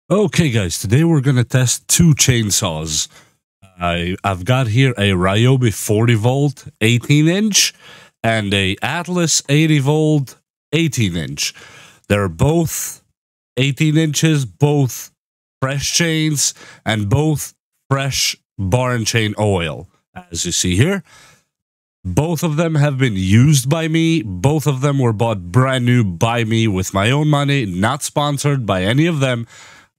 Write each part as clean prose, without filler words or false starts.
Okay, guys, today we're gonna test two chainsaws. I've got here a RYOBI 40 volt 18 inch and a Atlas 80 volt 18 inch. They're both 18 inches, both fresh chains, and both fresh bar and chain oil. As you see here, both of them have been used by me. Both of them were bought brand new by me with my own money, not sponsored by any of them.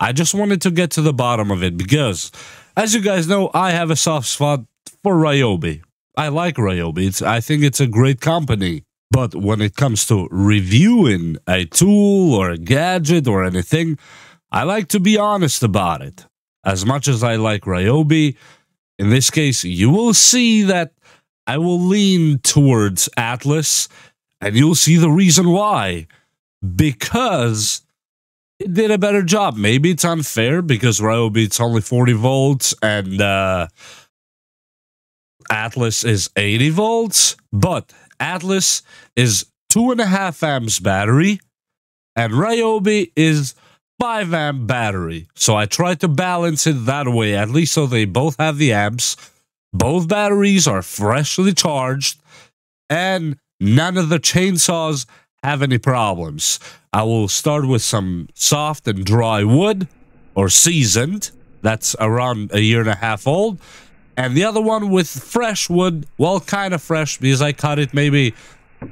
I just wanted to get to the bottom of it because, as you guys know, I have a soft spot for RYOBI. I like RYOBI. I think it's a great company. But when it comes to reviewing a tool or a gadget or anything, I like to be honest about it. As much as I like RYOBI, in this case, you will see that I will lean towards Atlas, and you'll see the reason why. Because it did a better job. Maybe it's unfair because RYOBI it's only 40 volts and Atlas is 80 volts, but Atlas is 2.5 amps battery and RYOBI is 5 amp battery. So I tried to balance it that way, at least so they both have the amps. Both batteries are freshly charged and none of the chainsaws have any problems. I will start with some soft and dry wood, or seasoned, that's around 1.5 years old, and the other one with fresh wood, well, kind of fresh because I cut it maybe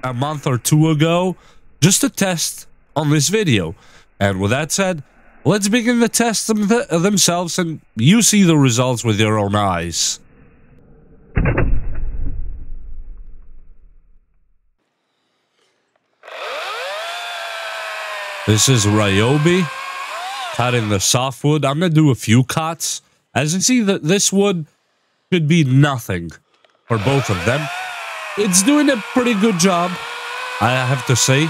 a month or two ago, just to test on this video. And with that said, let's begin the test themselves, and you see the results with your own eyes. This is RYOBI, cutting the softwood. I'm going to do a few cuts. As you see, this wood should be nothing for both of them. It's doing a pretty good job, I have to say.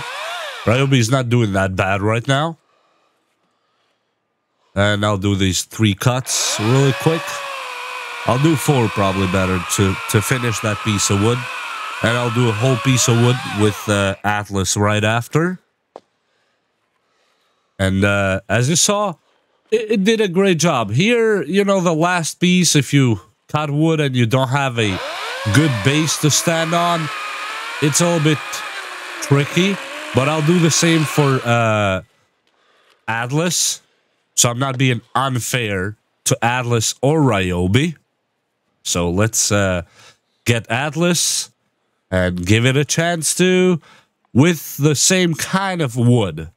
RYOBI is not doing that bad right now. And I'll do these 3 cuts really quick. I'll do 4 probably better to finish that piece of wood. And I'll do a whole piece of wood with Atlas right after. And as you saw, it did a great job. Here, you know, the last piece, if you cut wood and you don't have a good base to stand on, it's a little bit tricky. But I'll do the same for Atlas. So I'm not being unfair to Atlas or RYOBI. So let's get Atlas and give it a chance to with the same kind of wood.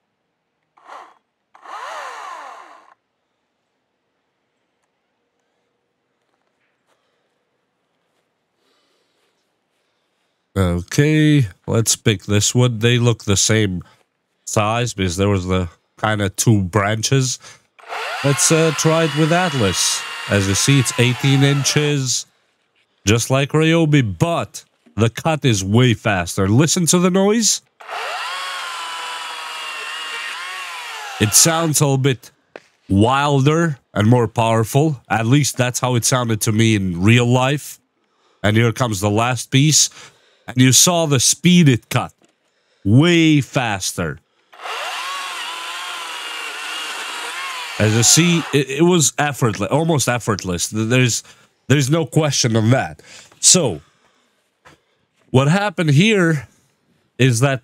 Okay, let's pick this wood. They look the same size because there was the kind of 2 branches. Let's try it with Atlas. As you see, it's 18 inches, just like RYOBI, but the cut is way faster. Listen to the noise. It sounds a little bit wilder and more powerful. At least that's how it sounded to me in real life. And here comes the last piece. And you saw the speed it cut. Way faster. As you see, it was effortless, almost effortless. There's no question on that. So, what happened here is that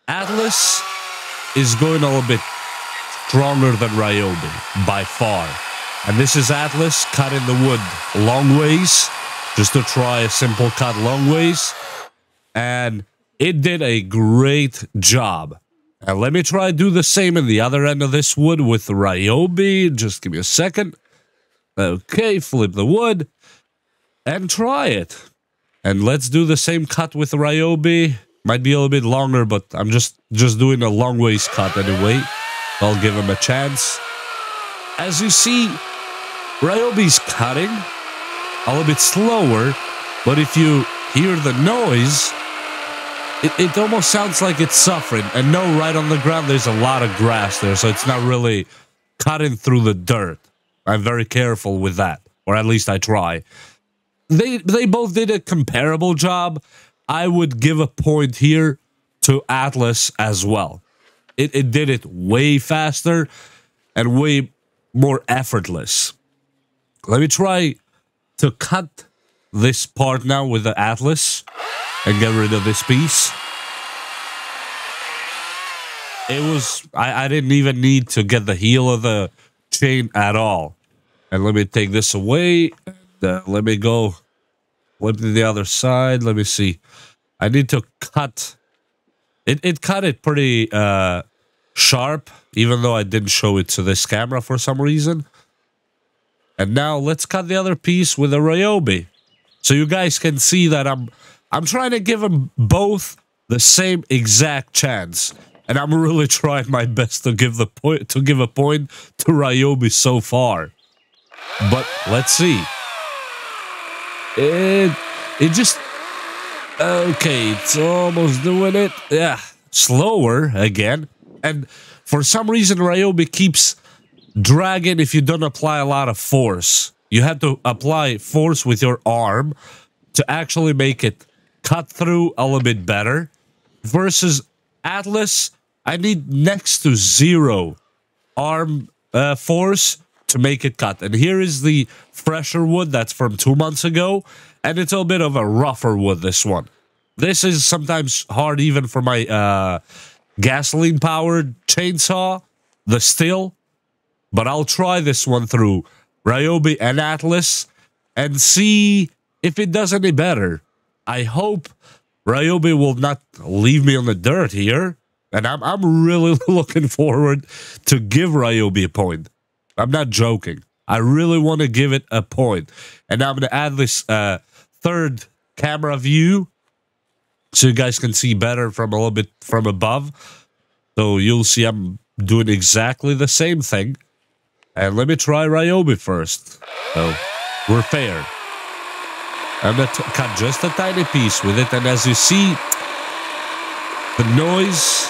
Atlas is going a little bit stronger than RYOBI, by far. And this is Atlas cutting the wood long ways, just to try a simple cut long ways. And it did a great job. And let me try to do the same in the other end of this wood with the RYOBI. Just give me a second. Okay, flip the wood and try it. And let's do the same cut with the RYOBI. Might be a little bit longer, but I'm just doing a long ways cut anyway. I'll give him a chance. As you see, RYOBI's cutting a little bit slower, but if you hear the noise, it almost sounds like it's suffering. And no, right on the ground, there's a lot of grass there, so it's not really cutting through the dirt. I'm very careful with that, or at least I try. They both did a comparable job. I would give a point here to Atlas as well. It did it way faster and way more effortless. Let me try to cut this part now with the Atlas and get rid of this piece. It was, I didn't even need to get the heel of the chain at all. And let me take this away. Let me go flip to the other side. Let me see. I need to cut. It cut it pretty sharp, even though I didn't show it to this camera for some reason. And now let's cut the other piece with a RYOBI. So you guys can see that I'm trying to give them both the same exact chance. And I'm really trying my best to give a point to RYOBI so far. But let's see. It just okay, it's almost doing it. Yeah, slower again. And for some reason RYOBI keeps dragging if you don't apply a lot of force. You have to apply force with your arm to actually make it cut through a little bit better. Versus Atlas, I need next to zero arm force to make it cut. And here is the fresher wood that's from 2 months ago. And it's a bit of a rougher wood, this one. This is sometimes hard even for my gasoline-powered chainsaw, the Stihl. But I'll try this one through RYOBI and Atlas and see if it does any better. I hope RYOBI will not leave me on the dirt here. And I'm really looking forward to give RYOBI a point. I'm not joking. I really want to give it a point. And now I'm going to add this third camera view so you guys can see better from a little bit from above. So you'll see I'm doing exactly the same thing. And let me try RYOBI first. So we're fair. I'm going to cut just a tiny piece with it. And as you see, the noise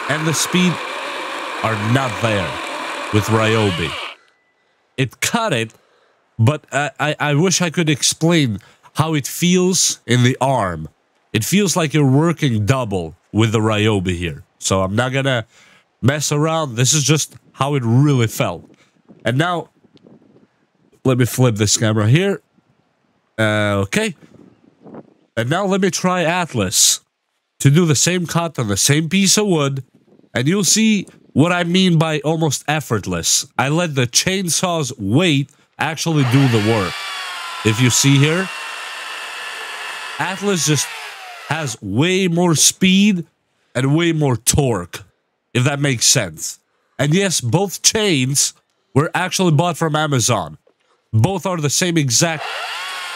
and the speed are not there with RYOBI. It cut it, but I wish I could explain how it feels in the arm. It feels like you're working double with the RYOBI here. So I'm not gonna mess around. This is just how it really felt. And now, let me flip this camera here. Okay. And now let me try Atlas to do the same cut on the same piece of wood. And you'll see what I mean by almost effortless. I let the chainsaw's weight actually do the work. If you see here, Atlas just has way more speed and way more torque, if that makes sense. And yes, both chains were actually bought from Amazon. Both are the same exact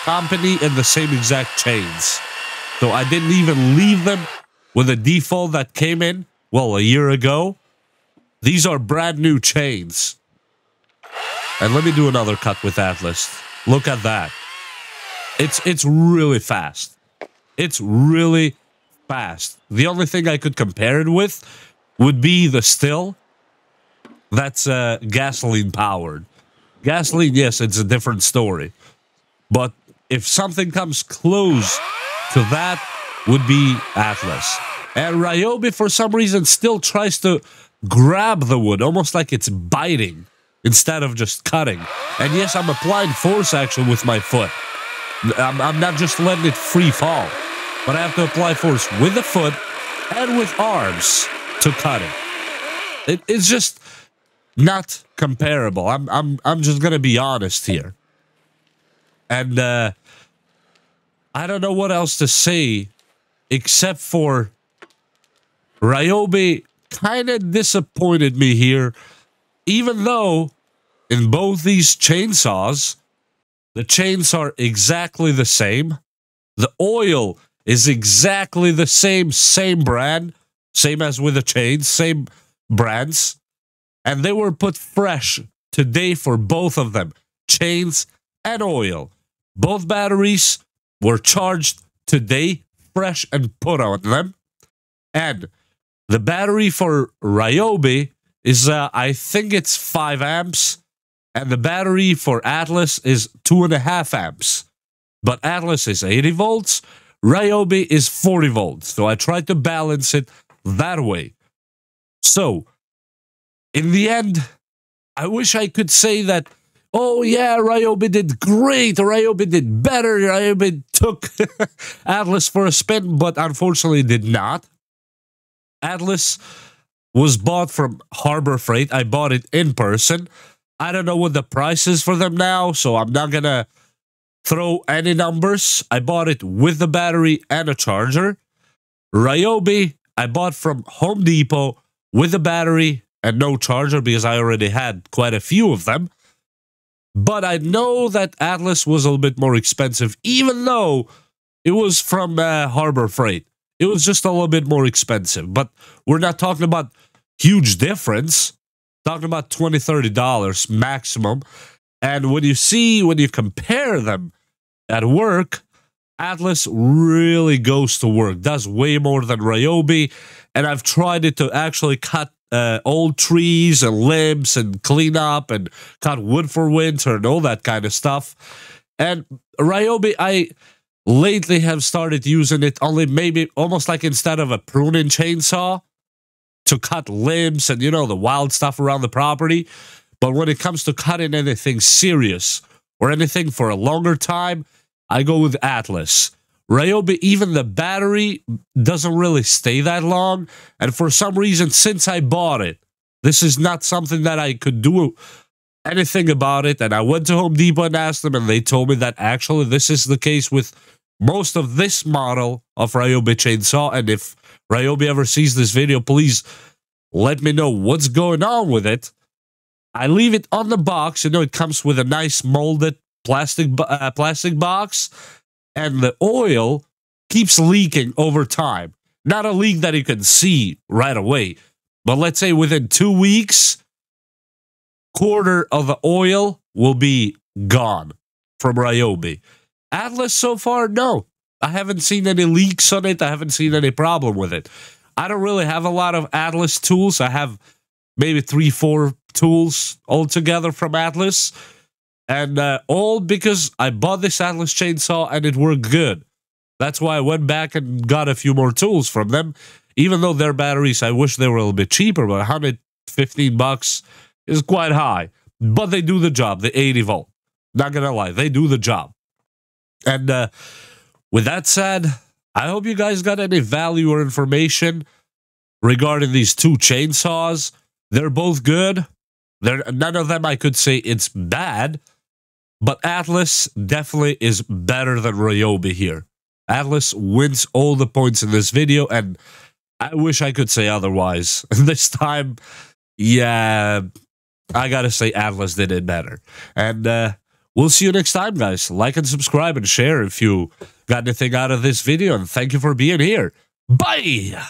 company and the same exact chains. So I didn't even leave them with a default that came in, well, a year ago. These are brand new chains. And let me do another cut with Atlas. Look at that. It's really fast. It's really fast. The only thing I could compare it with would be the Stihl. That's gasoline powered. Gasoline, yes, it's a different story. But if something comes close to that, would be Atlas. And RYOBI, for some reason, still tries to grab the wood, almost like it's biting, instead of just cutting. And yes, I'm applying force action with my foot. I'm not just letting it free fall. But I have to apply force with the foot and with arms to cut it. It's just not comparable. I'm just gonna be honest here. And I don't know what else to say except for RYOBI kind of disappointed me here, even though in both these chainsaws, the chains are exactly the same. The oil is exactly the same brand, same as with the chains, same brands. And they were put fresh today for both of them, chains and oil. Both batteries were charged today, fresh and put on them. And the battery for RYOBI is, I think it's 5 amps. And the battery for Atlas is 2.5 amps. But Atlas is 80 volts. RYOBI is 40 volts. So I tried to balance it that way. So, in the end, I wish I could say that, oh yeah, RYOBI did great, RYOBI did better, RYOBI took Atlas for a spin, but unfortunately did not. Atlas was bought from Harbor Freight. I bought it in person. I don't know what the price is for them now, so I'm not gonna throw any numbers. I bought it with the battery and a charger. RYOBI, I bought from Home Depot with the battery and no charger because I already had quite a few of them. But I know that Atlas was a little bit more expensive, even though it was from Harbor Freight. It was just a little bit more expensive. But we're not talking about huge difference. Talking about $20, $30 maximum. And when you compare them at work, Atlas really goes to work, does way more than RYOBI. And I've tried it to actually cut old trees and limbs and clean up and cut wood for winter and all that kind of stuff. And RYOBI, I lately have started using it only maybe almost like instead of a pruning chainsaw to cut limbs and, you know, the wild stuff around the property. But when it comes to cutting anything serious or anything for a longer time, I go with Atlas. RYOBI, even the battery doesn't really stay that long. And for some reason, since I bought it, this is not something that I could do anything about it. And I went to Home Depot and asked them, and they told me that actually this is the case with most of this model of RYOBI chainsaw. And if RYOBI ever sees this video, please let me know what's going on with it. I leave it on the box. You know, it comes with a nice molded plastic box, and the oil keeps leaking over time. Not a leak that you can see right away, but let's say within 2 weeks, quarter of the oil will be gone from RYOBI. Atlas so far, no. I haven't seen any leaks on it. I haven't seen any problem with it. I don't really have a lot of Atlas tools. I have maybe 3-4 tools altogether from Atlas. And all because I bought this Atlas chainsaw and it worked good. That's why I went back and got a few more tools from them. Even though their batteries, I wish they were a little bit cheaper, but $115 is quite high. But they do the job, the 80 volt. Not gonna lie, they do the job. And with that said, I hope you guys got any value or information regarding these two chainsaws. They're both good. None of them I could say it's bad. But Atlas definitely is better than RYOBI here. Atlas wins all the points in this video, and I wish I could say otherwise. This time, yeah, I gotta say Atlas did it better. And we'll see you next time, guys. Like and subscribe and share if you got anything out of this video, and thank you for being here. Bye!